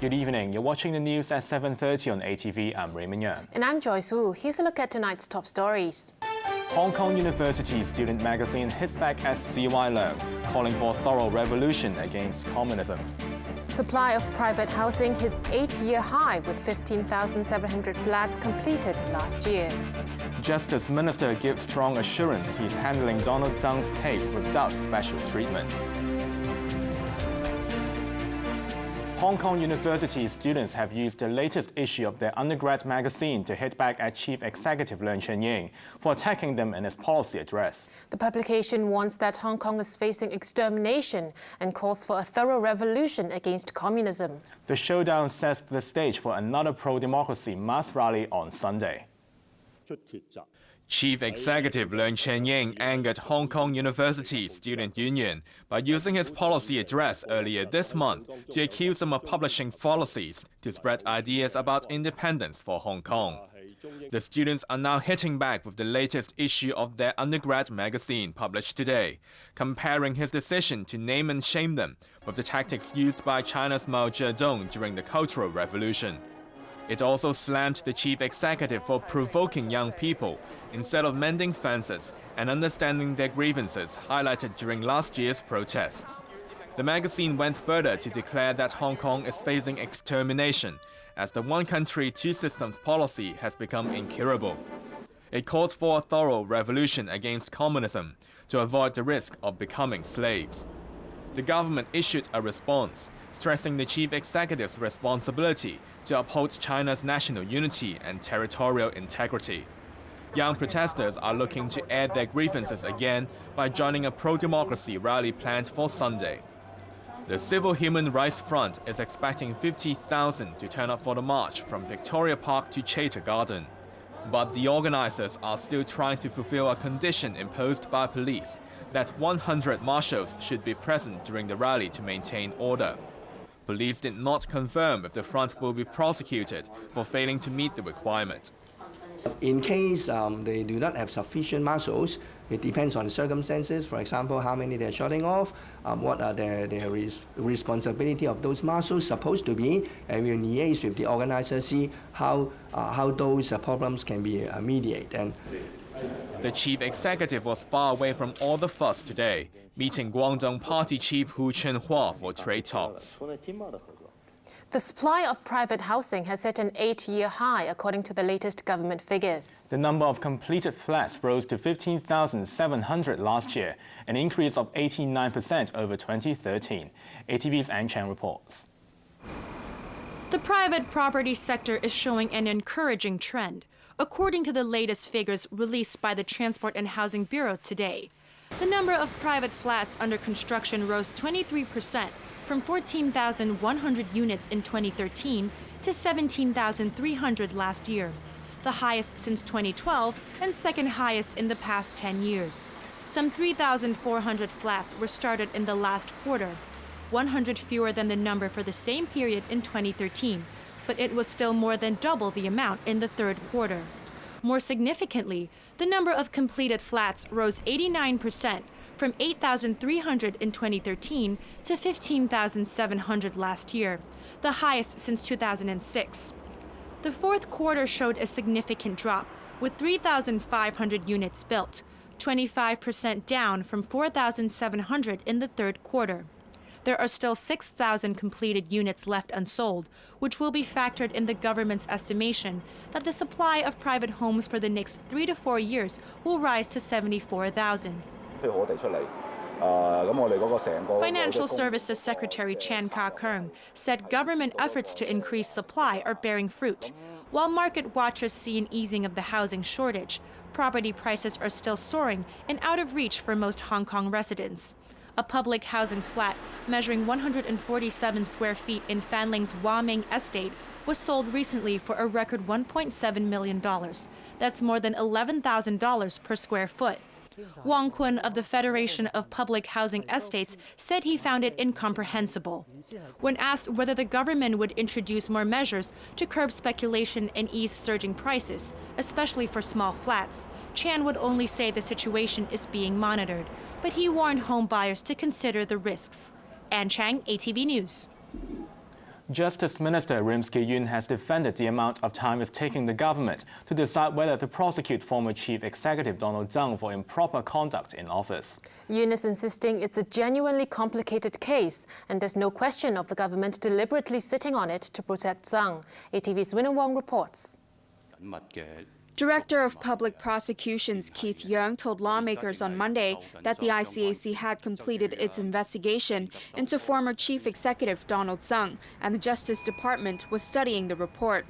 Good evening. You're watching the news at 7:30 on ATV. I'm Raymond Yeung. And I'm Joyce Woo. Here's a look at tonight's top stories. Hong Kong University student magazine hits back at CY Leung, calling for a thorough revolution against communism. Supply of private housing hits 8-year high with 15,700 flats completed last year. Justice Minister gives strong assurance he's handling Donald Tsang's case without special treatment. Hong Kong University students have used the latest issue of their undergrad magazine to hit back at Chief Executive Leung Chun-ying for attacking them in his policy address. The publication warns that Hong Kong is facing extermination and calls for a thorough revolution against communism. The showdown sets the stage for another pro-democracy mass rally on Sunday. Chief Executive Leung Chun-ying angered Hong Kong University Student Union by using his policy address earlier this month to accuse them of publishing fallacies to spread ideas about independence for Hong Kong. The students are now hitting back with the latest issue of their undergrad magazine published today, comparing his decision to name and shame them with the tactics used by China's Mao Zedong during the Cultural Revolution. It also slammed the chief executive for provoking young people instead of mending fences and understanding their grievances highlighted during last year's protests. The magazine went further to declare that Hong Kong is facing extermination as the one country, two systems policy has become incurable. It called for a thorough revolution against communism to avoid the risk of becoming slaves. The government issued a response, stressing the chief executive's responsibility to uphold China's national unity and territorial integrity. Young protesters are looking to air their grievances again by joining a pro-democracy rally planned for Sunday. The Civil Human Rights Front is expecting 50,000 to turn up for the march from Victoria Park to Chater Garden. But the organizers are still trying to fulfill a condition imposed by police that 100 marshals should be present during the rally to maintain order. Police did not confirm if the front will be prosecuted for failing to meet the requirement. In case they do not have sufficient marshals, it depends on the circumstances. For example, how many they're shutting off, what are their responsibility of those marshals supposed to be, and we'll liaise with the organizers, see how those problems can be mediated. The chief executive was far away from all the fuss today, meeting Guangdong Party chief Hu Chunhua for trade talks. The supply of private housing has hit an 8-year high, according to the latest government figures. The number of completed flats rose to 15,700 last year, an increase of 89% over 2013. ATV's An Chang reports. The private property sector is showing an encouraging trend, according to the latest figures released by the Transport and Housing Bureau today. The number of private flats under construction rose 23%, from 14,100 units in 2013 to 17,300 last year, the highest since 2012 and second highest in the past 10 years. Some 3,400 flats were started in the last quarter, 100 fewer than the number for the same period in 2013, but it was still more than double the amount in the third quarter. More significantly, the number of completed flats rose 89%, from 8,300 in 2013 to 15,700 last year, the highest since 2006. The fourth quarter showed a significant drop, with 3,500 units built, 25% down from 4,700 in the third quarter. There are still 6,000 completed units left unsold, which will be factored in the government's estimation that the supply of private homes for the next 3 to 4 years will rise to 74,000. Financial Services Secretary Chan Ka-keung said government efforts to increase supply are bearing fruit. While market watchers see an easing of the housing shortage, property prices are still soaring and out of reach for most Hong Kong residents. A public housing flat measuring 147 square feet in Fanling's Wah Ming estate was sold recently for a record $1.7 million. That's more than $11,000 per square foot. Wong Kun of the Federation of Public Housing Estates said he found it incomprehensible. When asked whether the government would introduce more measures to curb speculation and ease surging prices, especially for small flats, Chan would only say the situation is being monitored, but he warned home buyers to consider the risks. An Chang, ATV News. Justice Minister Yeung has defended the amount of time it's taking the government to decide whether to prosecute former Chief Executive Donald Tsang for improper conduct in office. Yeung is insisting it's a genuinely complicated case, and there's no question of the government deliberately sitting on it to protect Tsang. ATV's Winner Wong reports. Director of Public Prosecutions Keith Yeung told lawmakers on Monday that the ICAC had completed its investigation into former Chief Executive Donald Tsang, and the Justice Department was studying the report.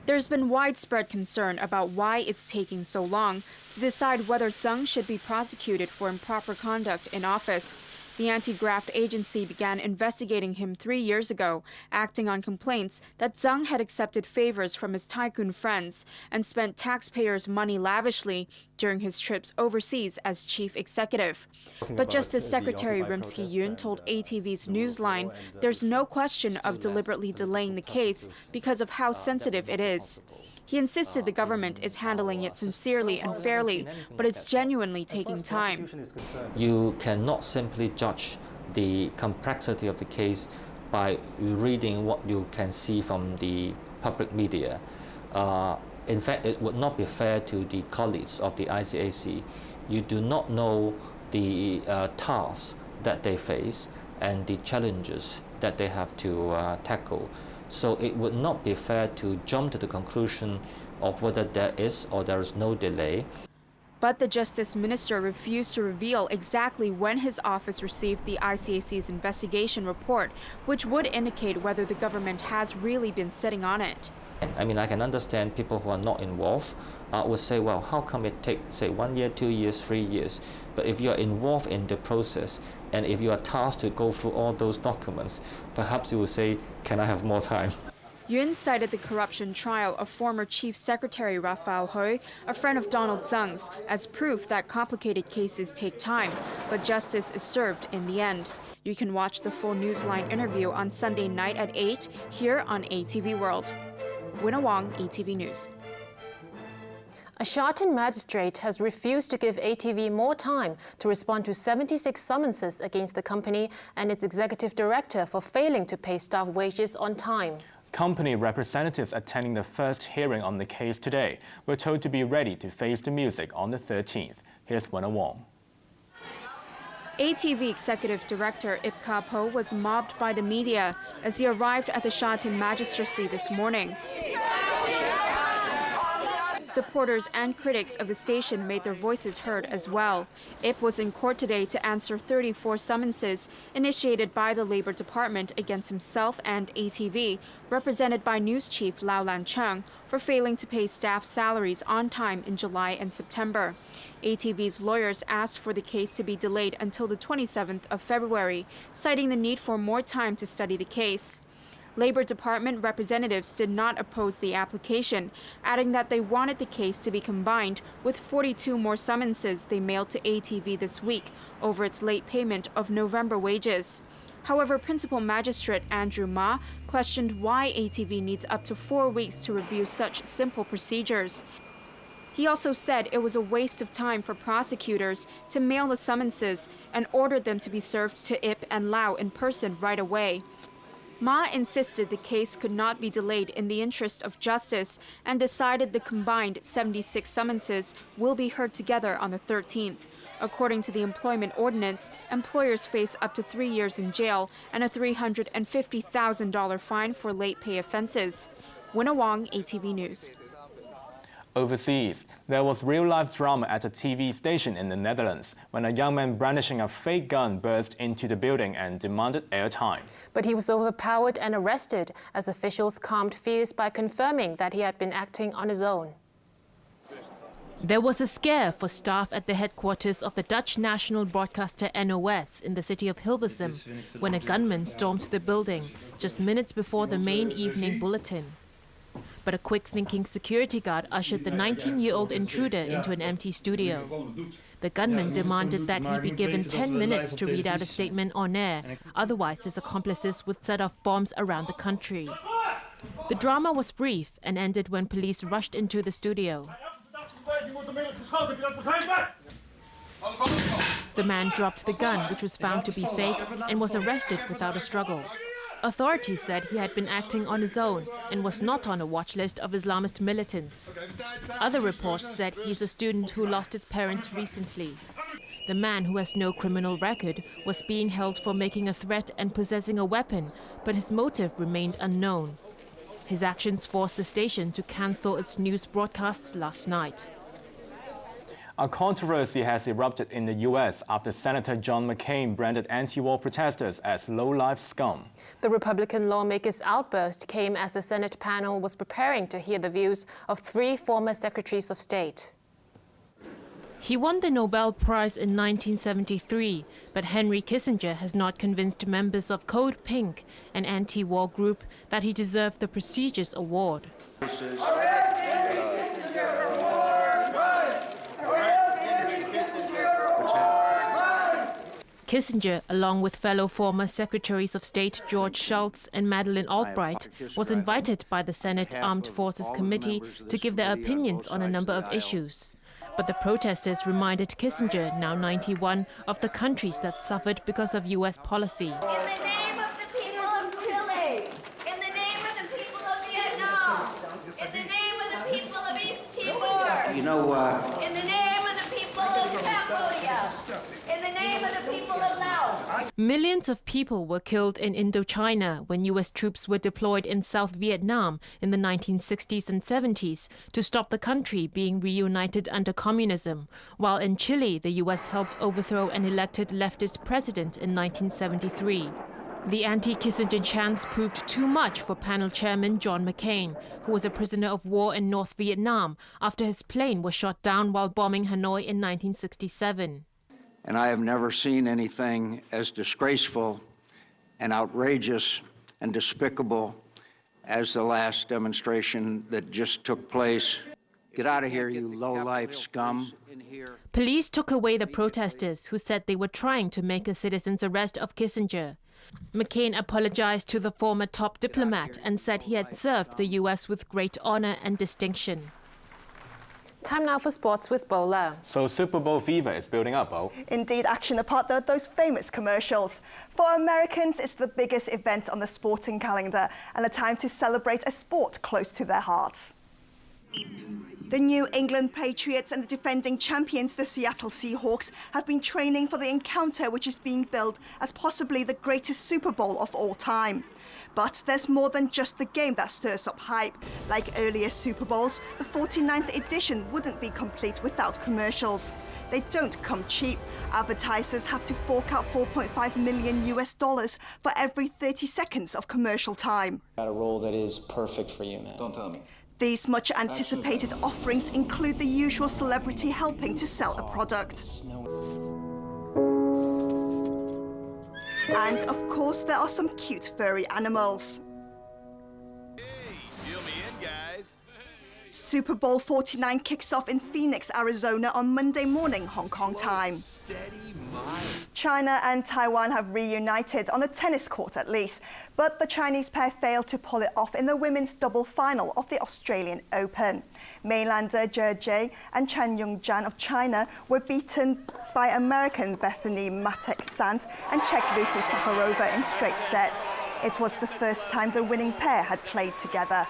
There's been widespread concern about why it's taking so long to decide whether Tsang should be prosecuted for improper conduct in office. The anti-graft agency began investigating him 3 years ago, acting on complaints that Tsang had accepted favors from his tycoon friends and spent taxpayers' money lavishly during his trips overseas as chief executive. But Justice Secretary Yeung told ATV's Newsline there's no question of deliberately delaying the case because of how sensitive it is. He insisted the government is handling it sincerely and fairly, but it's genuinely taking time. You cannot simply judge the complexity of the case by reading what you can see from the public media. In fact, it would not be fair to the colleagues of the ICAC. You do not know the tasks that they face and the challenges that they have to tackle. So it would not be fair to jump to the conclusion of whether there is or there is no delay. But the Justice Minister refused to reveal exactly when his office received the ICAC's investigation report, which would indicate whether the government has really been sitting on it. I mean, I can understand people who are not involved would say, well, how come it takes, say, 1 year, 2 years, 3 years? But if you are involved in the process, and if you are tasked to go through all those documents, perhaps you will say, can I have more time? Yeung cited the corruption trial of former Chief Secretary Raphael Hui, a friend of Donald Tsang's, as proof that complicated cases take time, but justice is served in the end. You can watch the full Newsline interview on Sunday night at 8 here on ATV World. Winner Wong, ATV News. A Sha Tin magistrate has refused to give ATV more time to respond to 76 summonses against the company and its executive director for failing to pay staff wages on time. Company representatives attending the first hearing on the case today were told to be ready to face the music on the 13th. Here's Winner Wong. ATV Executive Director Ip Ka Po was mobbed by the media as he arrived at the Sha Tin Magistracy this morning. Supporters and critics of the station made their voices heard as well. Ip was in court today to answer 34 summonses initiated by the Labor Department against himself and ATV, represented by News Chief Lau Lan Chung, for failing to pay staff salaries on time in July and September. ATV's lawyers asked for the case to be delayed until the 27th of February, citing the need for more time to study the case. Labor Department representatives did not oppose the application, adding that they wanted the case to be combined with 42 more summonses they mailed to ATV this week over its late payment of November wages. However, Principal Magistrate Andrew Ma questioned why ATV needs up to 4 weeks to review such simple procedures. He also said it was a waste of time for prosecutors to mail the summonses and ordered them to be served to Ip and Lau in person right away. Ma insisted the case could not be delayed in the interest of justice and decided the combined 76 summonses will be heard together on the 13th. According to the employment ordinance, employers face up to 3 years in jail and a $350,000 fine for late pay offenses. Winner Wong, ATV News. Overseas, there was real-life drama at a TV station in the Netherlands when a young man brandishing a fake gun burst into the building and demanded airtime. But he was overpowered and arrested as officials calmed fears by confirming that he had been acting on his own. There was a scare for staff at the headquarters of the Dutch national broadcaster NOS in the city of Hilversum when a gunman stormed the building just minutes before the main evening bulletin. But a quick-thinking security guard ushered the 19-year-old intruder into an empty studio. The gunman demanded that he be given 10 minutes to read out a statement on air, otherwise his accomplices would set off bombs around the country. The drama was brief and ended when police rushed into the studio. The man dropped the gun, which was found to be fake, and was arrested without a struggle. Authorities said he had been acting on his own and was not on a watch list of Islamist militants. Other reports said he's a student who lost his parents recently. The man, who has no criminal record, was being held for making a threat and possessing a weapon, but his motive remained unknown. His actions forced the station to cancel its news broadcasts last night. A controversy has erupted in the U.S. after Senator John McCain branded anti-war protesters as low-life scum. The Republican lawmaker's outburst came as the Senate panel was preparing to hear the views of 3 former secretaries of state. He won the Nobel Prize in 1973, but Henry Kissinger has not convinced members of Code Pink, an anti-war group, that he deserved the prestigious award. Kissinger, along with fellow former Secretaries of State George Shultz and Madeleine Albright, was invited by the Senate Armed Forces Committee to give their opinions on a number of issues. But the protesters reminded Kissinger, now 91, of the countries that suffered because of U.S. policy. In the name of the people of Chile, in the name of the people of Vietnam, in the name of the people of East Timor, in the name of the people of Cambodia, in the name of the people of Laos. Millions of people were killed in Indochina when U.S. troops were deployed in South Vietnam in the 1960s and 70s to stop the country being reunited under communism, while in Chile the U.S. helped overthrow an elected leftist president in 1973. The anti-Kissinger chants proved too much for panel chairman John McCain, who was a prisoner of war in North Vietnam after his plane was shot down while bombing Hanoi in 1967. And I have never seen anything as disgraceful and outrageous and despicable as the last demonstration that just took place. Get out of here, you low-life scum. Police took away the protesters, who said they were trying to make a citizen's arrest of Kissinger. McCain apologized to the former top diplomat and said he had served the U.S. with great honor and distinction. Time now for sports with Bo La. So Super Bowl fever is building up, Bo. Indeed, action apart, though, those famous commercials. For Americans, it's the biggest event on the sporting calendar and a time to celebrate a sport close to their hearts. The New England Patriots and the defending champions, the Seattle Seahawks, have been training for the encounter which is being billed as possibly the greatest Super Bowl of all time. But there's more than just the game that stirs up hype. Like earlier Super Bowls, the 49th edition wouldn't be complete without commercials. They don't come cheap. Advertisers have to fork out $4.5 million for every 30 seconds of commercial time. Got a role that is perfect for you, man. Don't tell me. These much anticipated offerings include the usual celebrity helping to sell a product. And of course, there are some cute furry animals. Hey, deal me in, guys. Super Bowl 49 kicks off in Phoenix, Arizona on Monday morning, Hong Kong time. China and Taiwan have reunited on a tennis court at least, but the Chinese pair failed to pull it off in the women's double final of the Australian Open. Mainlander Zhe Jie and Chen Yongzhan of China were beaten by American Bethany Matek-Sant and Czech Lucy Sakharova in straight sets. It was the first time the winning pair had played together.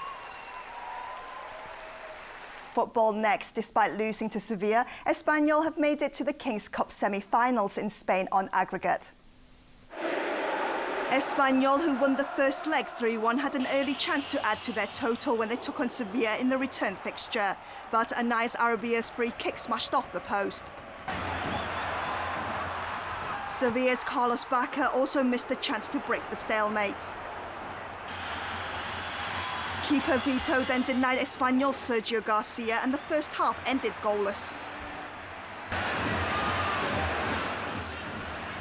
Football next. Despite losing to Sevilla, Espanyol have made it to the King's Cup semi-finals in Spain on aggregate. Espanyol, who won the first leg 3-1, had an early chance to add to their total when they took on Sevilla in the return fixture, but Anais Arabia's free kick smashed off the post. Sevilla's Carlos Bacca also missed the chance to break the stalemate. Keeper Vito then denied Espanyol's Sergio Garcia, and the first half ended goalless.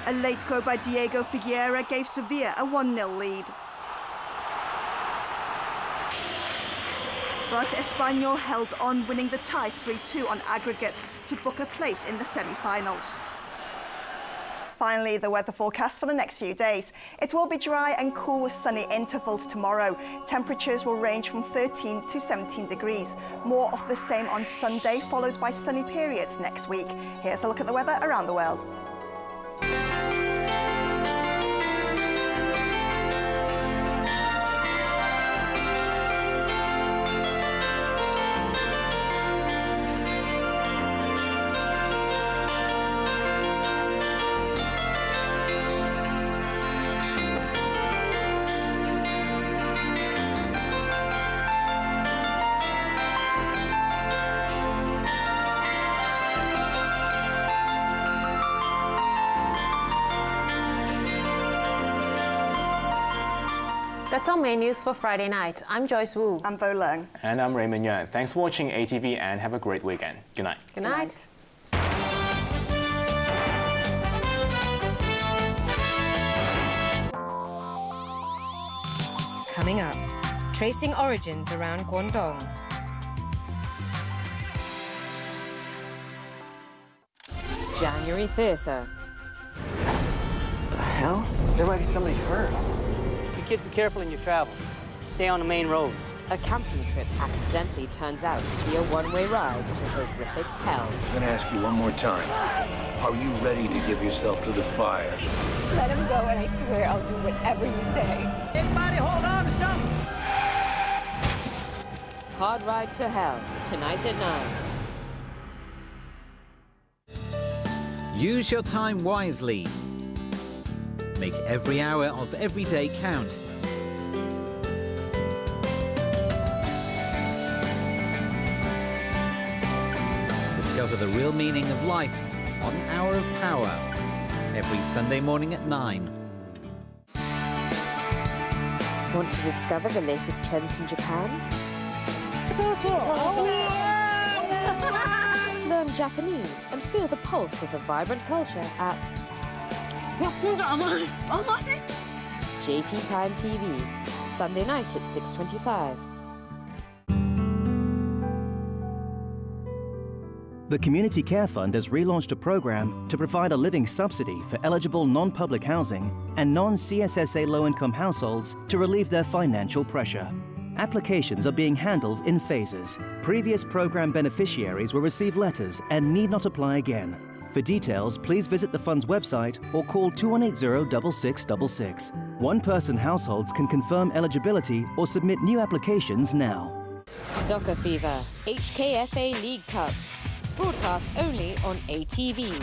A late goal by Diego Figueira gave Sevilla a 1-0 lead. But Espanyol held on, winning the tie 3-2 on aggregate to book a place in the semi-finals. Finally, the weather forecast for the next few days. It will be dry and cool with sunny intervals tomorrow. Temperatures will range from 13 to 17 degrees. More of the same on Sunday, followed by sunny periods next week. Here's a look at the weather around the world. That's our main news for Friday night. I'm Joyce Woo. I'm Bo Leung. And I'm Raymond Yeung. Thanks for watching ATV and have a great weekend. Good night. Good night. Coming up, tracing origins around Guangdong. January Theatre. The hell? There might be somebody hurt. You kids be careful in your travels. Stay on the main roads. A camping trip accidentally turns out to be a one-way ride to horrific hell. I'm gonna ask you one more time. Are you ready to give yourself to the fire? Let him go, and I swear I'll do whatever you say. Everybody hold on to something! Hard Ride to Hell, tonight at 9. Use your time wisely. Make every hour of every day count. Discover the real meaning of life on Hour of Power, every Sunday morning at 9. Want to discover the latest trends in Japan? Learn Japanese and feel the pulse of the vibrant culture at JP Time TV, Sunday night at 6:25. The Community Care Fund has relaunched a program to provide a living subsidy for eligible non-public housing and non-CSSA low-income households to relieve their financial pressure. Applications are being handled in phases. Previous program beneficiaries will receive letters and need not apply again. For details, please visit the fund's website or call 2180-6666. One-person households can confirm eligibility or submit new applications now. Soccer Fever, HKFA League Cup. Broadcast only on ATV.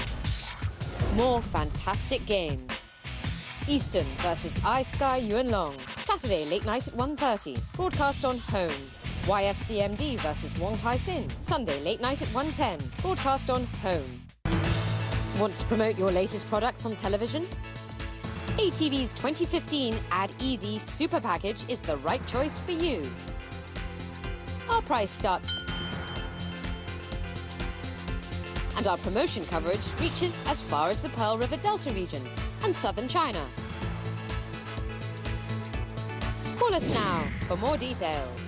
More fantastic games. Eastern versus iSky Yuanlong. Saturday late night at 1:30. Broadcast on Home. YFCMD versus Wong Tai Sin. Sunday late night at 1:10. Broadcast on Home. Want to promote your latest products on television? ATV's 2015 Ad Easy Super Package is the right choice for you. Our price starts and our promotion coverage reaches as far as the Pearl River Delta region and southern China. Call us now for more details.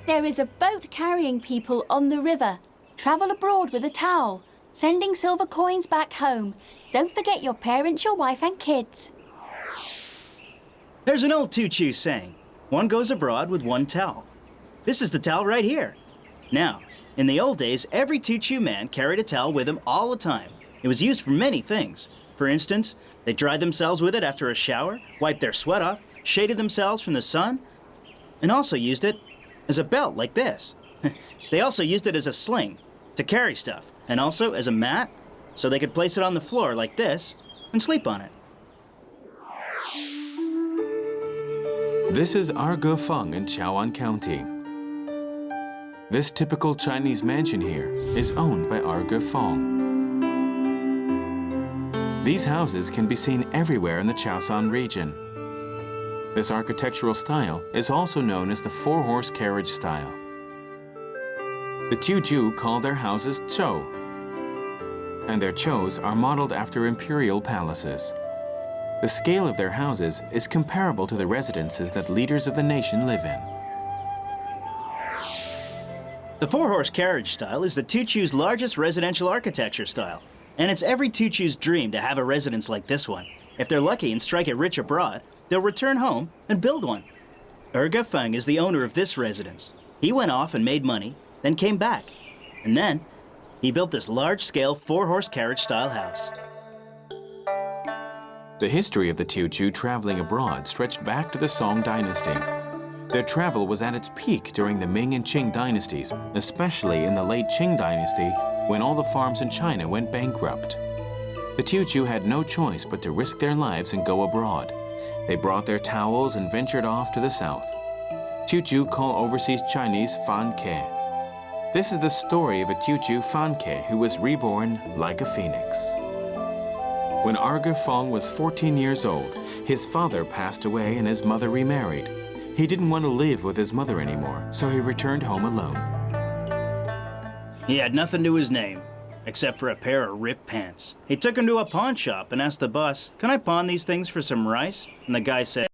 There is a boat carrying people on the river. Travel abroad with a towel. Sending silver coins back home. Don't forget your parents, your wife and kids. There's an old Tuchu saying, one goes abroad with one towel. This is the towel right here. Now, in the old days, every Tuchu man carried a towel with him all the time. It was used for many things. For instance, they dried themselves with it after a shower, wiped their sweat off, shaded themselves from the sun, and also used it as a belt like this. They also used it as a sling to carry stuff, and also as a mat so they could place it on the floor like this and sleep on it. This is Arge Feng in Chaoan County. This typical Chinese mansion here is owned by Arge Feng. These houses can be seen everywhere in the Chaoshan region. This architectural style is also known as the four-horse carriage style. The Tuju call their houses Chou, and their chous are modeled after imperial palaces. The scale of their houses is comparable to the residences that leaders of the nation live in. The four-horse carriage style is the Tuchu's largest residential architecture style, and it's every Tuchu's dream to have a residence like this one. If they're lucky and strike it rich abroad, they'll return home and build one. Feng is the owner of this residence. He went off and made money, then came back. And then he built this large-scale 4-horse carriage-style house. The history of the Teochew traveling abroad stretched back to the Song dynasty. Their travel was at its peak during the Ming and Qing dynasties, especially in the late Qing dynasty when all the farms in China went bankrupt. The Teochew had no choice but to risk their lives and go abroad. They brought their towels and ventured off to the south. Teochew call overseas Chinese Fan Ke. This is the story of a Teochew Fan Ke who was reborn like a phoenix. When Feng was 14 years old, his father passed away and his mother remarried. He didn't want to live with his mother anymore, so he returned home alone. He had nothing to his name, except for a pair of ripped pants. He took him to a pawn shop and asked the boss, "Can I pawn these things for some rice?" And the guy said,